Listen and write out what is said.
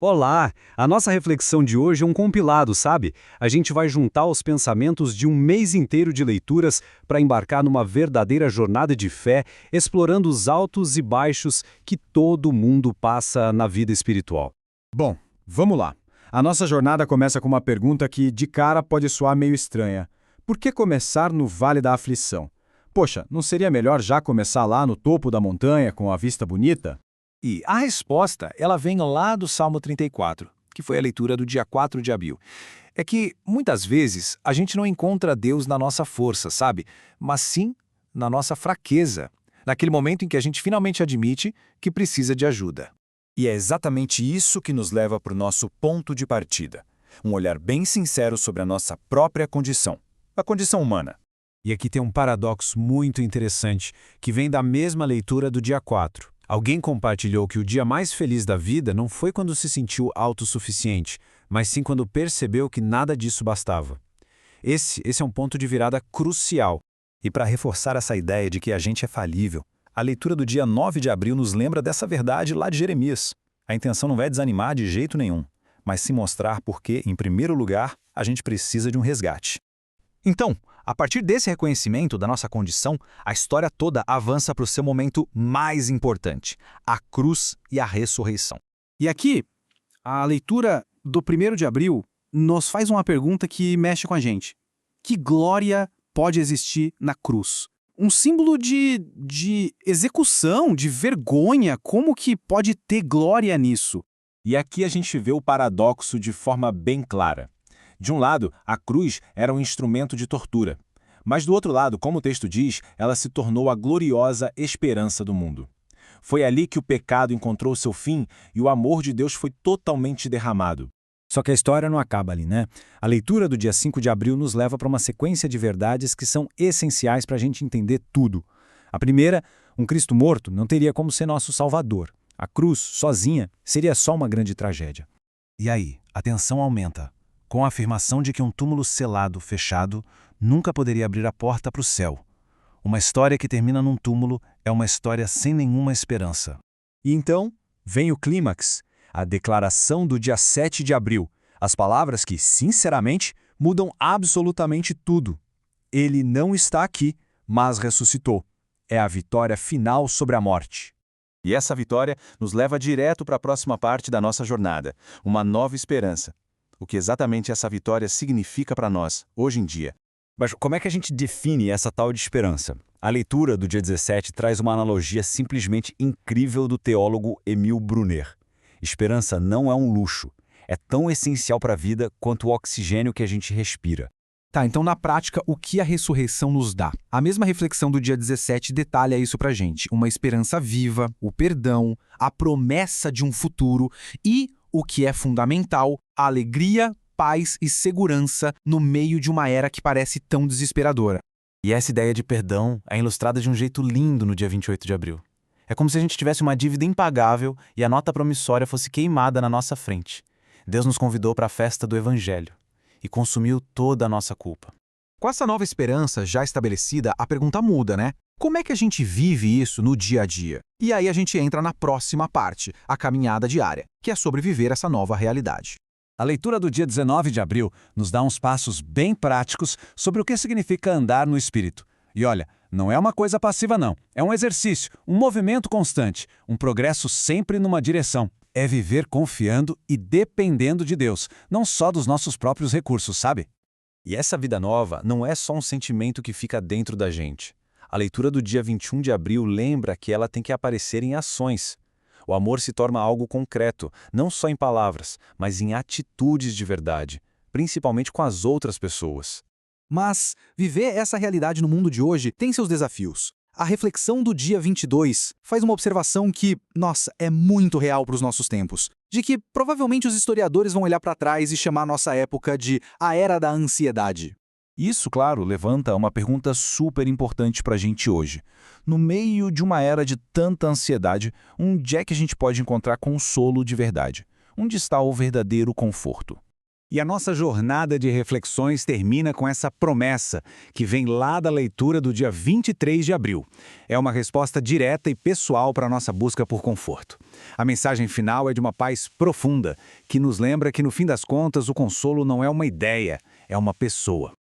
Olá! A nossa reflexão de hoje é um compilado, sabe? A gente vai juntar os pensamentos de um mês inteiro de leituras para embarcar numa verdadeira jornada de fé, explorando os altos e baixos que todo mundo passa na vida espiritual. Bom, vamos lá. A nossa jornada começa com uma pergunta que, de cara, pode soar meio estranha. Por que começar no Vale da Aflição? Poxa, não seria melhor já começar lá no topo da montanha, com a vista bonita? E a resposta, ela vem lá do Salmo 34, que foi a leitura do dia 4 de abril. É que, muitas vezes, a gente não encontra Deus na nossa força, sabe? Mas sim na nossa fraqueza, naquele momento em que a gente finalmente admite que precisa de ajuda. E é exatamente isso que nos leva para o nosso ponto de partida. Um olhar bem sincero sobre a nossa própria condição, a condição humana. E aqui tem um paradoxo muito interessante, que vem da mesma leitura do dia 4. Alguém compartilhou que o dia mais feliz da vida não foi quando se sentiu autossuficiente, mas sim quando percebeu que nada disso bastava. Esse é um ponto de virada crucial. E para reforçar essa ideia de que a gente é falível, a leitura do dia 9 de abril nos lembra dessa verdade lá de Jeremias. A intenção não é desanimar de jeito nenhum, mas se mostrar porque, em primeiro lugar, a gente precisa de um resgate. Então, a partir desse reconhecimento da nossa condição, a história toda avança para o seu momento mais importante, a cruz e a ressurreição. E aqui, a leitura do 1º de abril nos faz uma pergunta que mexe com a gente. Que glória pode existir na cruz? Um símbolo de execução, de vergonha, como que pode ter glória nisso? E aqui a gente vê o paradoxo de forma bem clara. De um lado, a cruz era um instrumento de tortura. Mas do outro lado, como o texto diz, ela se tornou a gloriosa esperança do mundo. Foi ali que o pecado encontrou seu fim e o amor de Deus foi totalmente derramado. Só que a história não acaba ali, né? A leitura do dia 5 de abril nos leva para uma sequência de verdades que são essenciais para a gente entender tudo. A primeira, um Cristo morto não teria como ser nosso Salvador. A cruz, sozinha, seria só uma grande tragédia. E aí, a tensão aumenta, com a afirmação de que um túmulo selado, fechado, nunca poderia abrir a porta para o céu. Uma história que termina num túmulo é uma história sem nenhuma esperança. E então, vem o clímax, a declaração do dia 7 de abril, as palavras que, sinceramente, mudam absolutamente tudo. Ele não está aqui, mas ressuscitou. É a vitória final sobre a morte. E essa vitória nos leva direto para a próxima parte da nossa jornada, uma nova esperança. O que exatamente essa vitória significa para nós, hoje em dia. Mas como é que a gente define essa tal de esperança? A leitura do dia 17 traz uma analogia simplesmente incrível do teólogo Emil Brunner. Esperança não é um luxo. É tão essencial para a vida quanto o oxigênio que a gente respira. Tá, então na prática, o que a ressurreição nos dá? A mesma reflexão do dia 17 detalha isso pra gente. Uma esperança viva, o perdão, a promessa de um futuro e, o que é fundamental, a alegria, paz e segurança no meio de uma era que parece tão desesperadora. E essa ideia de perdão é ilustrada de um jeito lindo no dia 28 de abril. É como se a gente tivesse uma dívida impagável e a nota promissória fosse queimada na nossa frente. Deus nos convidou para a festa do Evangelho e consumiu toda a nossa culpa. Com essa nova esperança já estabelecida, a pergunta muda, né? Como é que a gente vive isso no dia a dia? E aí a gente entra na próxima parte, a caminhada diária, que é sobreviver essa nova realidade. A leitura do dia 19 de abril nos dá uns passos bem práticos sobre o que significa andar no Espírito. E olha, não é uma coisa passiva não, é um exercício, um movimento constante, um progresso sempre numa direção. É viver confiando e dependendo de Deus, não só dos nossos próprios recursos, sabe? E essa vida nova não é só um sentimento que fica dentro da gente. A leitura do dia 21 de abril lembra que ela tem que aparecer em ações. O amor se torna algo concreto, não só em palavras, mas em atitudes de verdade, principalmente com as outras pessoas. Mas viver essa realidade no mundo de hoje tem seus desafios. A reflexão do dia 22 faz uma observação que, nossa, é muito real para os nossos tempos. De que provavelmente os historiadores vão olhar para trás e chamar nossa época de a Era da Ansiedade. Isso, claro, levanta uma pergunta super importante para a gente hoje. No meio de uma era de tanta ansiedade, onde é que a gente pode encontrar consolo de verdade? Onde está o verdadeiro conforto? E a nossa jornada de reflexões termina com essa promessa, que vem lá da leitura do dia 23 de abril. É uma resposta direta e pessoal para a nossa busca por conforto. A mensagem final é de uma paz profunda, que nos lembra que, no fim das contas, o consolo não é uma ideia, é uma pessoa.